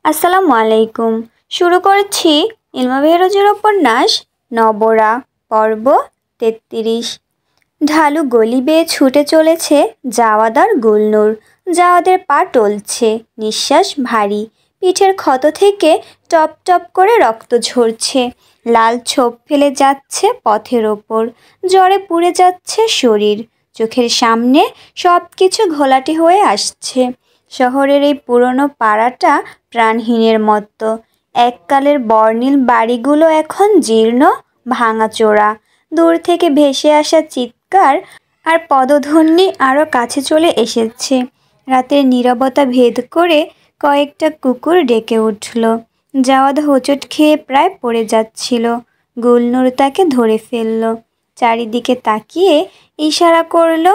আসসালামু আলাইকুম। শুরু করছি ইলমা বেহরোজের উপন্যাস নবরা পর্ব ৩৩। ঢালু গলি বেয়ে ছুটে চলেছে জাওয়াদ আর গুলনুর। জাওয়াদের পা টলছে, নিঃশ্বাস ভারী, পিঠের ক্ষত থেকে টপ টপ করে রক্ত ঝরছে। লাল ছোপ ফেলে যাচ্ছে পথের ওপর, জ্বরে পুড়ে যাচ্ছে শরীর। চোখের সামনে সব কিছু ঘোলাটে হয়ে আসছে। শহরের এই পুরনো পাড়াটা প্রাণহীনের মতো। এককালের বর্ণিল বাড়িগুলো এখন জীর্ণ, ভাঙাচোরা। দূর থেকে ভেসে আসা চিৎকার আর পদধ্বনি আরও কাছে চলে এসেছে। রাতের নীরবতা ভেদ করে কয়েকটা কুকুর ডেকে উঠল। জাওয়াদ হোঁচট খেয়ে প্রায় পড়ে যাচ্ছিল। গুলনুর তাকে ধরে ফেলল। চারিদিকে তাকিয়ে ইশারা করল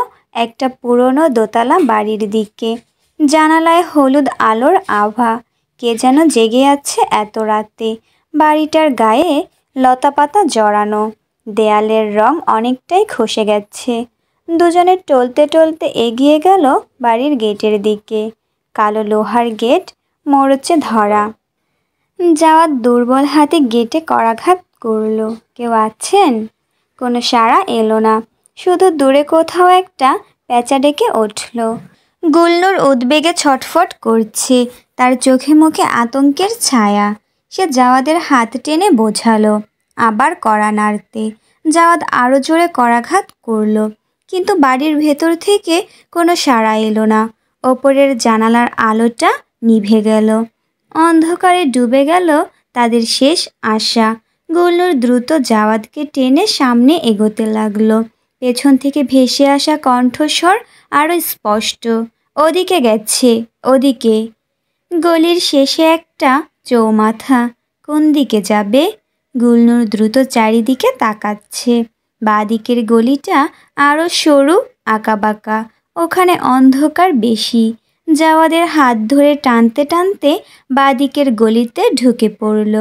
একটা পুরনো দোতলা বাড়ির দিকে। জানালায় হলুদ আলোর আভা। কে যেন জেগে আছে এত রাতে। বাড়িটার গায়ে লতাপাতা জড়ানো, দেয়ালের রং অনেকটাই খসে গেছে। দুজনে টলতে টলতে এগিয়ে গেল বাড়ির গেটের দিকে। কালো লোহার গেট, মরচে ধরা। জাওয়াদ দুর্বল হাতে গেটে করাঘাত করল। কেউ আছেন? কোনো সাড়া এলো না। শুধু দূরে কোথাও একটা পেঁচা ডেকে উঠল। গুলনুর উদ্বেগে ছটফট করছে, তার চোখে মুখে আতঙ্কের ছায়া। সে জাওয়াদের হাত টেনে বোঝালো, আবার কড়া নাড়তে। জাওয়াদ আরও জোরে করাঘাত করল, কিন্তু বাড়ির ভেতর থেকে কোনো সাড়া এলো না। ওপরের জানালার আলোটা নিভে গেল। অন্ধকারে ডুবে গেল তাদের শেষ আশা। গুলনুর দ্রুত জাওয়াদকে টেনে সামনে এগোতে লাগলো। পেছন থেকে ভেসে আসা কণ্ঠস্বর আরও স্পষ্ট, ওদিকে গেছে, ওদিকে। গলির শেষে একটা চৌমাথা। কোন দিকে যাবে? গুলনুর দ্রুত চারিদিকে তাকাচ্ছে। বাঁদিকের গলিটা আরও সরু, আঁকাবাঁকা। ওখানে অন্ধকার বেশি। জাওয়াদের হাত ধরে টানতে টানতে বাঁদিকের গলিতে ঢুকে পড়ল।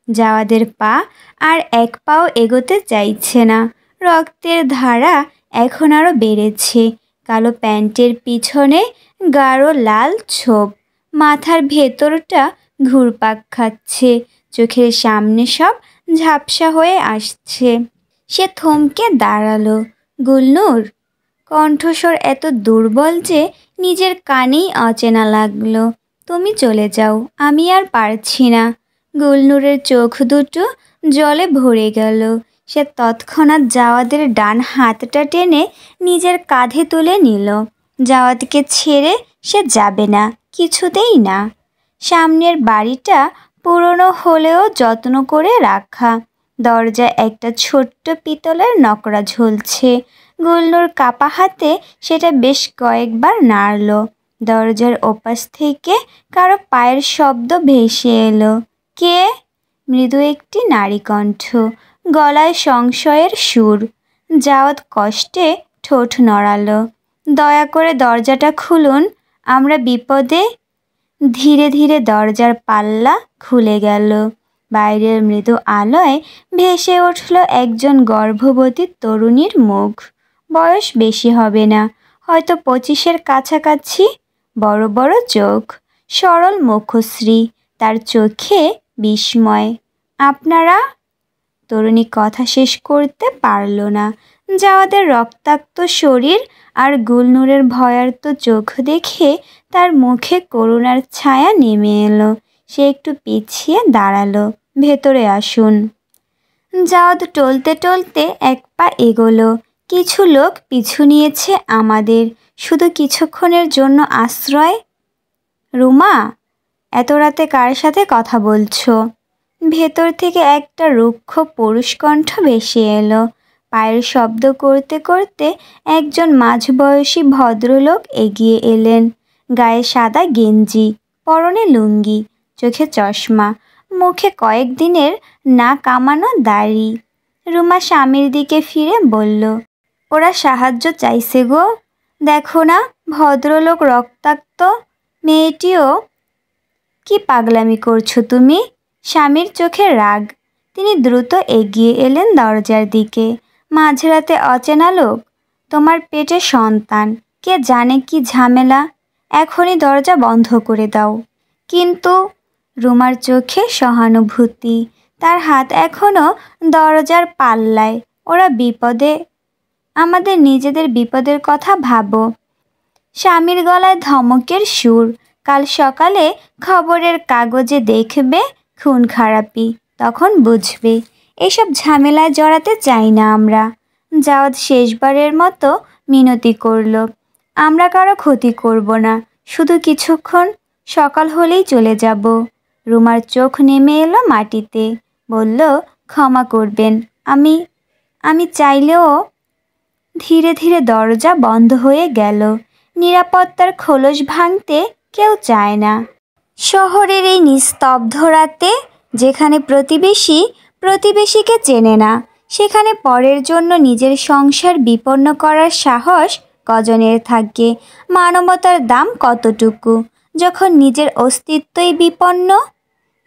জাওয়াদের পা আর এক পাও এগোতে চাইছে না। রক্তের ধারা এখন আরও বেড়েছে। কালো প্যান্টের পিছনে গাঢ় লাল ছোপ। মাথার ভেতরটা ঘুরপাক খাচ্ছে। চোখের সামনে সব ঝাপসা হয়ে আসছে। সে থমকে দাঁড়ালো। গুলনুর! কণ্ঠস্বর এত দুর্বল যে নিজের কানেই অচেনা লাগলো। তুমি চলে যাও, আমি আর পারছি না। গুলনুরের চোখ দুটো জলে ভরে গেল। সে তৎক্ষণাৎ জাওয়াদের ডান হাতটা টেনে নিজের কাঁধে তুলে নিল। জাওয়াদকে ছেড়ে সে যাবে না, কিছুতেই না। সামনের বাড়িটা পুরনো হলেও যত্ন করে রাখা। দরজায় একটা ছোট্ট পিতলের নকরা ঝুলছে। গুলনুর কাপা হাতে সেটা বেশ কয়েকবার নাড়ল। দরজার ওপাশ থেকে কারো পায়ের শব্দ ভেসে এলো। কে? মৃদু একটি নারী কণ্ঠ, গলায় সংশয়ের সুর। জাওয়াদ কষ্টে ঠোঁট নড়ালো। দয়া করে দরজাটা খুলুন, আমরা বিপদে। ধীরে ধীরে দরজার পাল্লা খুলে গেল। বাইরের মৃদু আলোয় ভেসে উঠল একজন গর্ভবতী তরুণীর মুখ। বয়স বেশি হবে না, হয়তো 25-এর কাছাকাছি। বড় বড় চোখ, সরল মুখশ্রী, তার চোখে বিস্ময়। আপনারা? তরুণী কথা শেষ করতে পারল না। জাওয়াদের রক্তাক্ত শরীর আর গুলনুরের ভয়ার্ত চোখ দেখে তার মুখে করুণার ছায়া নেমে এলো। সে একটু পিছিয়ে দাঁড়ালো। ভেতরে আসুন। জাওয়াদ টলতে টলতে এক পা এগোলো। কিছু লোক পিছু নিয়েছে আমাদের, শুধু কিছুক্ষণের জন্য আশ্রয়। রুমা, এত রাতে কার সাথে কথা বলছো? ভেতর থেকে একটা রুক্ষ পুরুষ কণ্ঠ ভেসে এলো। পায়ের শব্দ করতে করতে একজন মাঝবয়সী ভদ্রলোক এগিয়ে এলেন। গায়ে সাদা গেঞ্জি, পরনে লুঙ্গি, চোখে চশমা, মুখে কয়েকদিনের না কামানো দাড়ি। রুমা স্বামীর দিকে ফিরে বলল, ওরা সাহায্য চাইছে গো। দেখো না, ভদ্রলোক রক্তাক্ত, মেয়েটিও। কি পাগলামি করছো তুমি? স্বামীর চোখে রাগ। তিনি দ্রুত এগিয়ে এলেন দরজার দিকে। মাঝরাতে অচেনা লোক, তোমার পেটে সন্তান, কে জানে কি ঝামেলা। এখনই দরজা বন্ধ করে দাও। কিন্তু রুমার চোখে সহানুভূতি। তার হাত এখনো দরজার পাল্লায়। ওরা বিপদে, আমাদের নিজেদের বিপদের কথা ভাবো। স্বামীর গলায় ধমকের সুর। কাল সকালে খবরের কাগজে দেখবে খুন খারাপি, তখন বুঝবে। এসব ঝামেলায় জড়াতে চাই না আমরা। জাওয়াদ শেষবারের মতো মিনতি করল, আমরা কারো ক্ষতি করব না, শুধু কিছুক্ষণ, সকাল হলেই চলে যাব। রুমার চোখ নেমে এলো মাটিতে। বলল, ক্ষমা করবেন, আমি চাইলেও। ধীরে ধীরে দরজা বন্ধ হয়ে গেল। নিরাপত্তার খোলস ভাঙতে কেউ চায় না। শহরের এই নিস্তব্ধ রাতে, যেখানে প্রতিবেশী প্রতিবেশীকে চেনে না, সেখানে পরের জন্য নিজের সংসার বিপন্ন করার সাহস কজনের থাকে? মানবতার দাম কতটুকু যখন নিজের অস্তিত্বই বিপন্ন?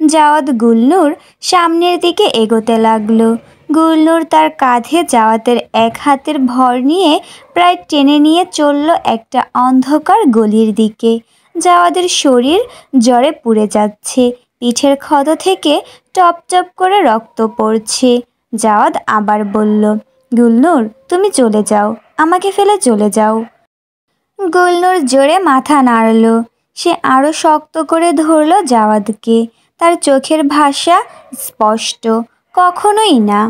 জাওয়াদ গুলনুর সামনের দিকে এগোতে লাগলো। গুলনুর তার কাঁধে জাওয়াতের এক হাতের ভর নিয়ে প্রায় টেনে নিয়ে চলল একটা অন্ধকার গলির দিকে। জাওয়াদের শরীর জ্বরে পুড়ে যাচ্ছে, পিঠের ক্ষত থেকে টপ টপ করে রক্ত পড়ছে। জাওয়াদ আবার বলল, গুলনুর, তুমি চলে যাও, আমাকে ফেলে চলে যাও। গুলনুর জোরে মাথা নাড়ল। সে আরও শক্ত করে ধরল জাওয়াদকে। তার চোখের ভাষা স্পষ্ট, কখনোই না।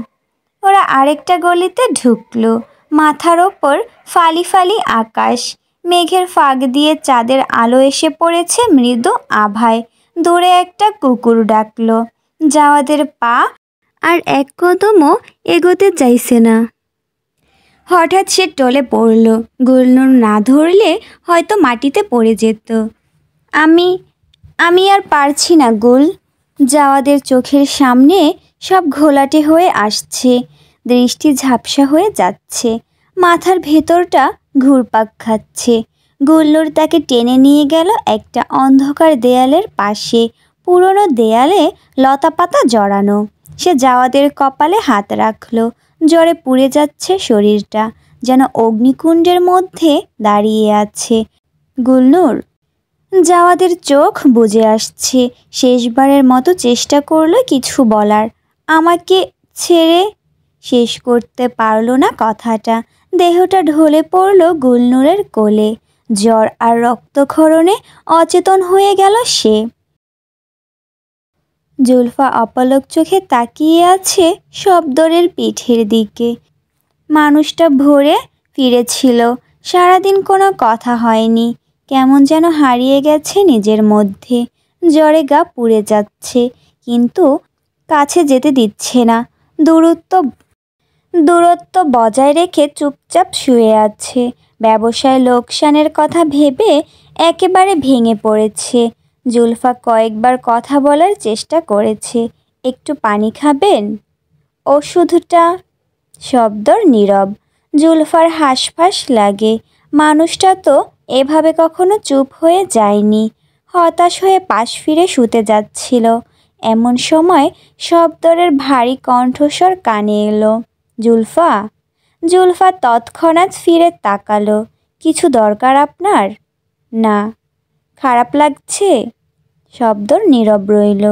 ওরা আরেকটা গলিতে ঢুকলো। মাথার ওপর ফালি ফালি আকাশ, মেঘের ফাঁক দিয়ে চাঁদের আলো এসে পড়েছে মৃদু আভায়। দূরে একটা কুকুর ডাকলো। জাওয়াদের পা আর এক কদমও এগোতে চাইছে না। হঠাৎ সে টলে পড়ল। গুলনুর না ধরলে হয়তো মাটিতে পড়ে যেত। আমি আর পারছি না গুল। জাওয়াদের চোখের সামনে সব ঘোলাটে হয়ে আসছে, দৃষ্টি ঝাপসা হয়ে যাচ্ছে, মাথার ভেতরটা ঘুরপাক খাচ্ছে। গুলনুর তাকে টেনে নিয়ে গেল একটা অন্ধকার দেয়ালের পাশে। পুরনো দেয়ালে লতাপাতা জড়ানো। সে জাওয়াদের কপালে হাত রাখল। জ্বরে পুড়ে যাচ্ছে শরীরটা, যেন অগ্নিকুণ্ডের মধ্যে দাঁড়িয়ে আছে। গুলনুর। জাওয়াদের চোখ বুজে আসছে। শেষবারের মতো চেষ্টা করলো কিছু বলার। আমাকে ছেড়ে। শেষ করতে পারল না কথাটা। দেহটা ঢলে পড়ল গুলনুরের কোলে। জ্বর আর রক্তক্ষরণে অচেতন হয়ে গেল সে। জুলফা অপলক চোখে তাকিয়ে আছে শব্দরের পিঠের দিকে। মানুষটা ভোরে ফিরেছিল। সারাদিন কোনো কথা হয়নি। কেমন যেন হারিয়ে গেছে নিজের মধ্যে। জ্বরে গা পুড়ে যাচ্ছে, কিন্তু কাছে যেতে দিচ্ছে না। দূরত্ব বজায় রেখে চুপচাপ শুয়ে আছে। ব্যবসায় লোকসানের কথা ভেবে একেবারে ভেঙে পড়েছে। জুলফা কয়েকবার কথা বলার চেষ্টা করেছে। একটু পানি খাবেন? ওষুধটা? শব্দর নীরব। জুলফার হাঁসফাঁস লাগে। মানুষটা তো এভাবে কখনো চুপ হয়ে যায়নি। হতাশ হয়ে পাশ ফিরে শুতে যাচ্ছিল। এমন সময় শব্দরের ভারী কণ্ঠস্বর কানে এলো। জুলফা। জুলফা তৎক্ষণাৎ ফিরে তাকালো। কিছু দরকার আপনার? না। খারাপ লাগছে? শব্দর নীরব রইল।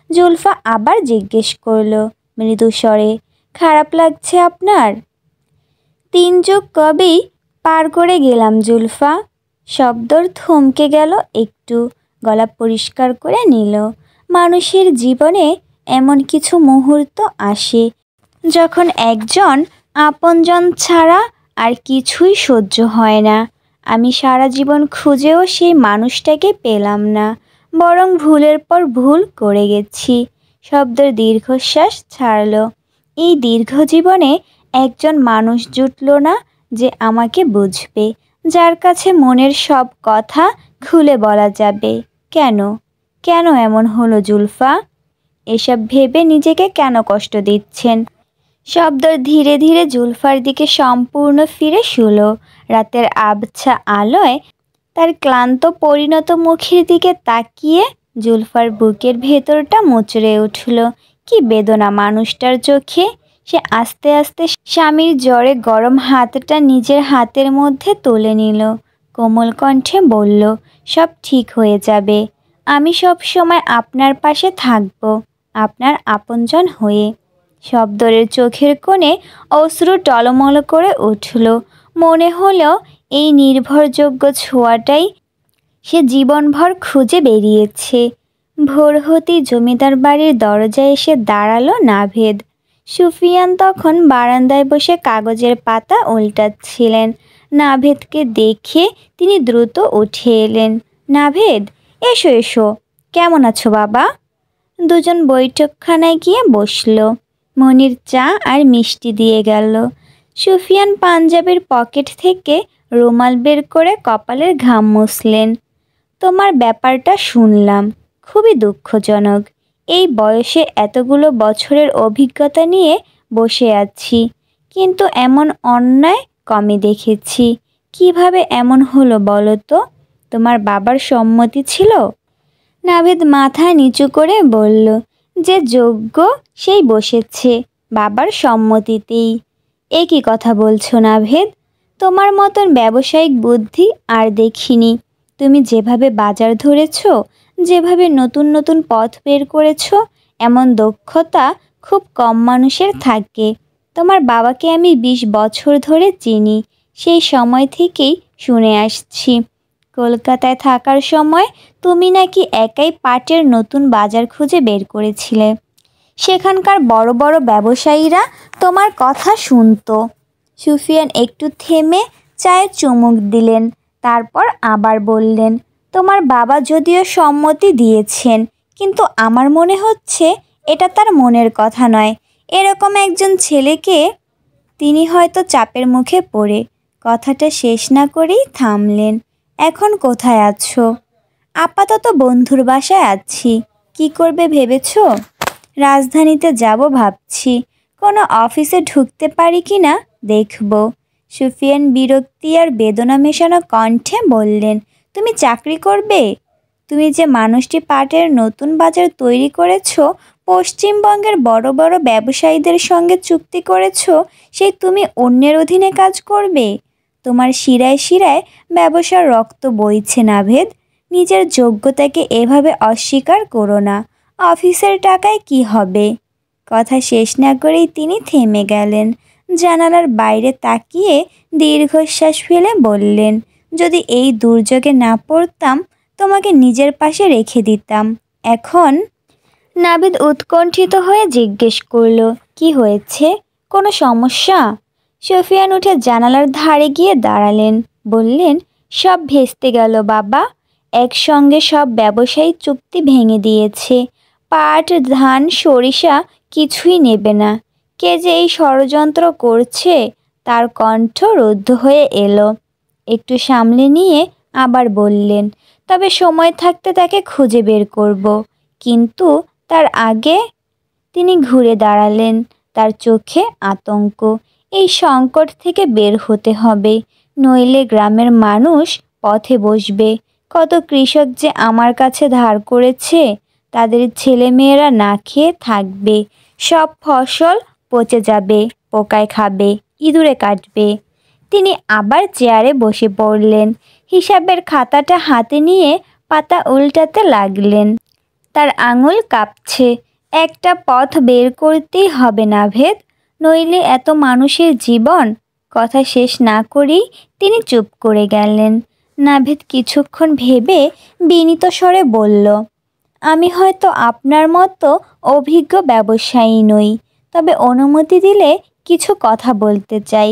জুলফা আবার জিজ্ঞেস করল মৃদু স্বরে, খারাপ লাগছে আপনার? 3 যুগ কবেই পার করে গেলাম জুলফা। শব্দর থমকে গেল একটু, গলা পরিষ্কার করে নিল। মানুষের জীবনে এমন কিছু মুহূর্ত আসে যখন একজন আপনজন ছাড়া আর কিছুই সহ্য হয় না। আমি সারা জীবন খুঁজেও সেই মানুষটাকে পেলাম না, বরং ভুলের পর ভুল করে গেছি। শব্দের দীর্ঘশ্বাস ছাড়ল। এই দীর্ঘ জীবনে একজন মানুষ জুটল না যে আমাকে বুঝবে, যার কাছে মনের সব কথা খুলে বলা যাবে। কেন কেন এমন হলো জুলফা? এসব ভেবে নিজেকে কেন কষ্ট দিচ্ছেন? শব্দর ধীরে ধীরে জুলফার দিকে সম্পূর্ণ ফিরে শুলো। রাতের আবছা আলোয় তার ক্লান্ত পরিণত মুখের দিকে তাকিয়ে জুলফার বুকের ভেতরটা মুচড়ে উঠল। কি বেদনা মানুষটার চোখে! সে আস্তে আস্তে স্বামীর জ্বরে গরম হাতটা নিজের হাতের মধ্যে তুলে নিল। কোমল কণ্ঠে বলল, সব ঠিক হয়ে যাবে। আমি সব সময় আপনার পাশে থাকব, আপনার আপনজন হয়ে। শব্দরের চোখের কোণে অশ্রু টলমল করে উঠল। মনে হলো এই নির্ভরযোগ্য ছোঁয়াটাই সে জীবনভর খুঁজে বেরিয়েছে। ভোর হতেই জমিদার বাড়ির দরজায় এসে দাঁড়ালো নাভেদ। সুফিয়ান তখন বারান্দায় বসে কাগজের পাতা উল্টাচ্ছিলেন। নাভেদকে দেখে তিনি দ্রুত উঠে এলেন। নাভেদ, এসো এসো, কেমন আছো বাবা? দুজন বৈঠকখানায় গিয়ে বসল। মনির চা আর মিষ্টি দিয়ে গেল। সুফিয়ান পাঞ্জাবের পকেট থেকে রুমাল বের করে কপালের ঘাম মুছলেন। তোমার ব্যাপারটা শুনলাম, খুবই দুঃখজনক। এই বয়সে এতগুলো বছরের অভিজ্ঞতা নিয়ে বসে আছি, কিন্তু এমন অন্যায় কমই দেখেছি। কিভাবে এমন হলো বলো তো? তোমার বাবার সম্মতি ছিল? নাভেদ মাথা নিচু করে বলল, যে যোগ্য সেই বসেছে, বাবার সম্মতিতেই। এ কি কথা বলছো নাভেদ? তোমার মতন ব্যবসায়িক বুদ্ধি আর দেখিনি। তুমি যেভাবে বাজার ধরেছ, যেভাবে নতুন নতুন পথ বের করেছ, এমন দক্ষতা খুব কম মানুষের থাকে। তোমার বাবাকে আমি 20 বছর ধরে চিনি, সেই সময় থেকেই শুনে আসছি। কলকাতায় থাকার সময় তুমি নাকি একাই পাটের নতুন বাজার খুঁজে বের করেছিলে। সেখানকার বড় বড় ব্যবসায়ীরা তোমার কথা শুনতো। সুফিয়ান একটু থেমে চায়ে চুমুক দিলেন, তারপর আবার বললেন, তোমার বাবা যদিও সম্মতি দিয়েছেন, কিন্তু আমার মনে হচ্ছে এটা তার মনের কথা নয়। এরকম একজন ছেলেকে তিনি হয়তো চাপের মুখে পড়ে কথাটা শেষ না করেই থামলেন। এখন কোথায় আছো? আপাতত বন্ধুর বাসায় আছি। কি করবে ভেবেছ? রাজধানীতে যাব ভাবছি। কোনো অফিসে ঢুকতে পারি কি না দেখব। সুফিয়ান বিরক্তি আর বেদনা মেশানো কণ্ঠে বললেন, তুমি চাকরি করবে? তুমি যে মানুষটি পাটের নতুন বাজার তৈরি করেছ, পশ্চিমবঙ্গের বড় বড় ব্যবসায়ীদের সঙ্গে চুক্তি করেছ, সেই তুমি অন্যের অধীনে কাজ করবে? তোমার শিরায় শিরায় ব্যবসার রক্ত বইছে নাভেদ। নিজের যোগ্যতাকে এভাবে অস্বীকার করো না। অফিসের টাকায় কি হবে? কথা শেষ না করেই তিনি থেমে গেলেন। জানালার বাইরে তাকিয়ে দীর্ঘশ্বাস ফেলে বললেন, যদি এই দুর্যোগে না পড়তাম, তোমাকে নিজের পাশে রেখে দিতাম। এখন? নাভিদ উৎকণ্ঠিত হয়ে জিজ্ঞেস করল, কি হয়েছে? কোনো সমস্যা? সুফিয়ান উঠে জানালার ধারে গিয়ে দাঁড়ালেন। বললেন, সব ভেস্তে গেল বাবা। একসঙ্গে সব ব্যবসায়ী চুক্তি ভেঙে দিয়েছে। পাট, ধান, সরিষা কিছুই নেবে না। কে যে এই ষড়যন্ত্র করছে তার কণ্ঠ রুদ্ধ হয়ে এলো। একটু সামলে নিয়ে আবার বললেন, তবে সময় থাকতে তাকে খুঁজে বের করব। কিন্তু তার আগে। তিনি ঘুরে দাঁড়ালেন, তার চোখে আতঙ্ক। এই সংকট থেকে বের হতে হবে, নইলে গ্রামের মানুষ পথে বসবে। কত কৃষক যে আমার কাছে ধার করেছে, তাদের ছেলেমেয়েরা না খেয়ে থাকবে। সব ফসল পচে যাবে, পোকায় খাবে, ইঁদুরে কাটবে। তিনি আবার চেয়ারে বসে পড়লেন। হিসাবের খাতাটা হাতে নিয়ে পাতা উল্টাতে লাগলেন। তার আঙুল কাঁপছে। একটা পথ বের করতেই হবে নাভেদ, নইলে এত মানুষের জীবন। কথা শেষ না করেই তিনি চুপ করে গেলেন। নাভেদ কিছুক্ষণ ভেবে বিনীত স্বরে বলল, আমি হয়তো আপনার মতো অভিজ্ঞ ব্যবসায়ী নই, তবে অনুমতি দিলে কিছু কথা বলতে চাই।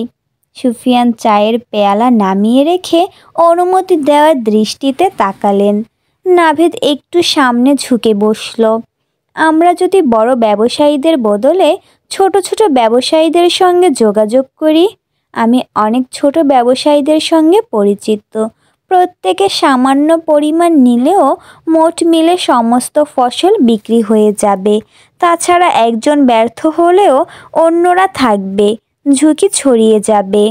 সুফিয়ান চায়ের পেয়ালা নামিয়ে রেখে অনুমতি দেওয়ার দৃষ্টিতে তাকালেন। নাভেদ একটু সামনে ঝুঁকে বসল। আমরা যদি বড় ব্যবসায়ীদের বদলে ছোট ছোট ব্যবসায়ীদের সঙ্গে যোগাযোগ করি। আমি অনেক ছোট ব্যবসায়ীদের সঙ্গে পরিচিত। প্রত্যেকে সামান্য পরিমাণ নিলেও মোট মিলে সমস্ত ফসল বিক্রি হয়ে যাবে। তাছাড়া একজন ব্যর্থ হলেও অন্যরা থাকবে, ঝুঁকি ছড়িয়ে যাবে।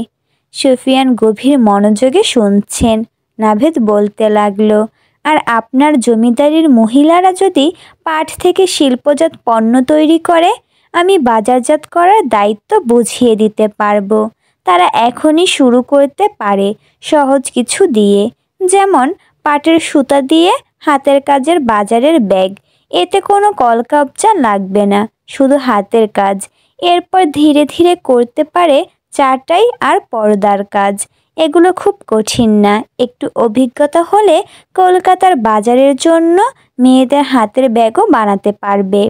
সুফিয়ান গভীর মনোযোগে শুনছেন। নাভেদ বলতে লাগলো, আর আপনার জমিদারির মহিলারা যদি পাট থেকে শিল্পজাত পণ্য তৈরি করে, আমি বাজারজাত করার দায়িত্ব বুঝিয়ে দিতে পারবো। তারা এখনই শুরু করতে পারে সহজ কিছু দিয়ে, যেমন পাটের সুতা দিয়ে হাতের কাজের বাজারের ব্যাগ। এতে কোনো কলকবজা লাগবে না, শুধু হাতের কাজ। এরপর ধীরে ধীরে করতে পারে চাটাই আর পর্দার কাজ। এগুলো খুব কঠিন না, একটু অভিজ্ঞতা হলে কলকাতার বাজারের জন্য মেয়েদের হাতের ব্যাগও বানাতে পারবে।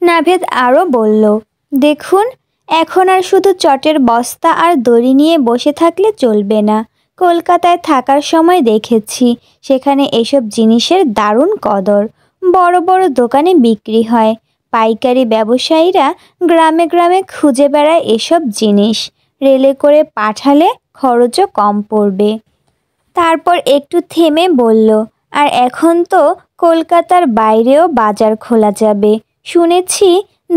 নাভেদ আরও বলল, দেখুন, এখন আর শুধু চটের বস্তা আর দড়ি নিয়ে বসে থাকলে চলবে না। কলকাতায় থাকার সময় দেখেছি সেখানে এসব জিনিসের দারুণ কদর। বড় বড় দোকানে বিক্রি হয়, পাইকারি ব্যবসায়ীরা গ্রামে গ্রামে খুঁজে বেড়ায় এসব জিনিস। রেলে করে পাঠালে খরচও কম পড়বে। তারপর একটু থেমে বলল, আর এখন তো কলকাতার বাইরেও বাজার খোলা যাবে। শুনেছি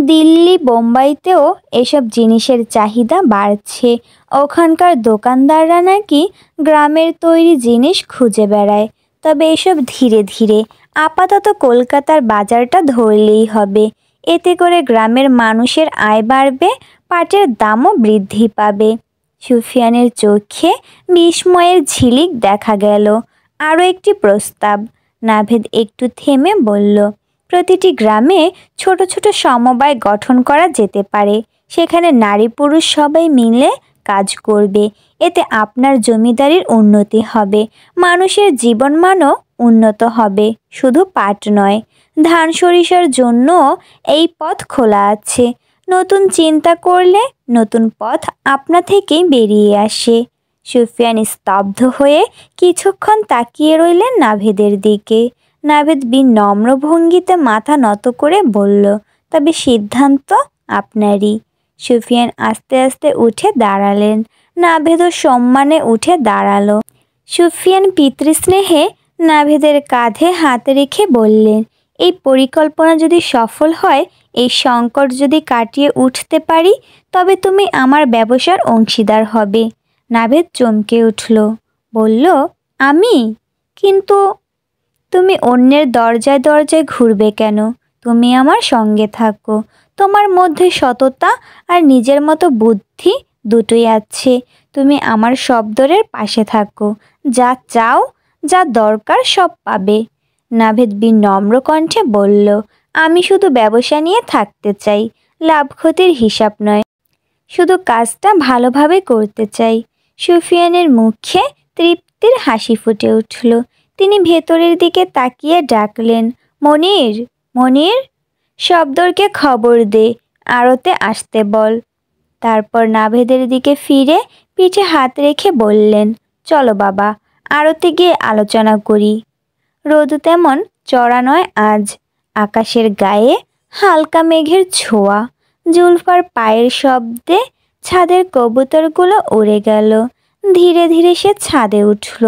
দিল্লি বোম্বাইতেও এসব জিনিসের চাহিদা বাড়ছে। ওখানকার দোকানদাররা নাকি গ্রামের তৈরি জিনিস খুঁজে বেড়ায়। তবে এসব ধীরে ধীরে, আপাতত কলকাতার বাজারটা ধরলেই হবে। এতে করে গ্রামের মানুষের আয় বাড়বে, পাটের দামও বৃদ্ধি পাবে। সুফিয়ানের চোখে বিস্ময়ের ঝিলিক দেখা গেল। আরও একটি প্রস্তাব। নাভেদ একটু থেমে বলল, প্রতিটি গ্রামে ছোট ছোট সমবায় গঠন করা যেতে পারে। সেখানে নারী পুরুষ সবাই মিলে কাজ করবে। এতে আপনার জমিদারির উন্নতি হবে, মানুষের জীবনমানও উন্নত হবে। শুধু পাট নয়, ধান সরিষার জন্যও এই পথ খোলা আছে। নতুন চিন্তা করলে নতুন পথ আপনা থেকেই বেরিয়ে আসে। সুফিয়ান স্তব্ধ হয়ে কিছুক্ষণ তাকিয়ে রইলেন নাভেদের দিকে। নাভেদ বিনম্র ভঙ্গিতে মাথা নত করে বলল, তবে সিদ্ধান্ত আপনারই। সুফিয়ান আস্তে আস্তে উঠে দাঁড়ালেন। নাভেদও সম্মানে উঠে দাঁড়ালো। সুফিয়ান পিতৃস্নেহে নাভেদের কাঁধে হাত রেখে বললেন, এই পরিকল্পনা যদি সফল হয়, এই সংকট যদি কাটিয়ে উঠতে পারি, তবে তুমি আমার ব্যবসার অংশীদার হবে। নাভেদ চমকে উঠল, বলল, আমি? কিন্তু তুমি অন্যের দরজায় দরজায় ঘুরবে কেন? তুমি আমার সঙ্গে থাকো। তোমার মধ্যে সততা আর নিজের মতো বুদ্ধি দুটোই আছে। তুমি আমার শব্দরের পাশে থাকো। যা চাও, যা দরকার সব পাবে। নাভেদ বিনম্র কণ্ঠে বলল, আমি শুধু ব্যবসা নিয়ে থাকতে চাই, লাভ ক্ষতির হিসাব নয়। শুধু কাজটা ভালোভাবে করতে চাই। সুফিয়ানের মুখে তৃপ্তির হাসি ফুটে উঠল। তিনি ভেতরের দিকে তাকিয়ে ডাকলেন, মনির, মনির, শব্দরকে খবর দে, আড়তে আসতে বল। তারপর নাভেদের দিকে ফিরে পিঠে হাত রেখে বললেন, চলো বাবা, আড়তে গিয়ে আলোচনা করি। রোদ তেমন চড়া নয় আজ। আকাশের গায়ে হালকা মেঘের ছোঁয়া। জুলফার পায়ের শব্দে ছাদের কবুতরগুলো উড়ে গেল। ধীরে ধীরে সে ছাদে উঠল।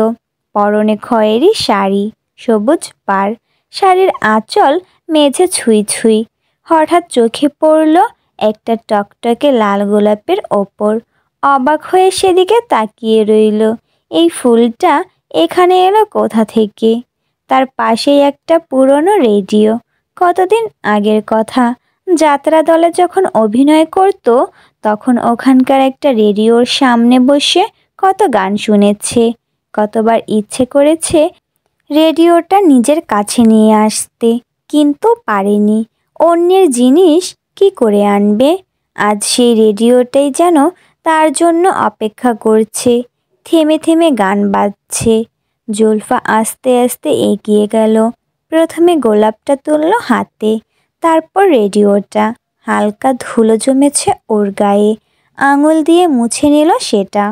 পরনে খয়েরি শাড়ি, সবুজ পাড়, শাড়ির আঁচল মেঝে ছুঁই ছুঁই। হঠাৎ চোখে পড়ল একটা টকটকে লাল গোলাপের ওপর। অবাক হয়ে সেদিকে তাকিয়ে রইল। এই ফুলটা এখানে এলো কোথা থেকে? তার পাশেই একটা পুরনো রেডিও। কতদিন আগের কথা, যাত্রা দলে যখন অভিনয় করত, তখন ওখানকার একটা রেডিওর সামনে বসে কত গান শুনেছে। কতবার ইচ্ছে করেছে রেডিওটা নিজের কাছে নিয়ে আসতে, কিন্তু পারেনি। অন্যের জিনিস কি করে আনবে? আজ সেই রেডিওটাই যেন তার জন্য অপেক্ষা করছে। থেমে থেমে গান বাজছে। জুলফা আস্তে আস্তে এগিয়ে গেল। প্রথমে গোলাপটা তুলল হাতে, তারপর রেডিওটা। হালকা ধুলো জমেছে ওর গায়ে। আঙুল দিয়ে মুছে নিল সেটা।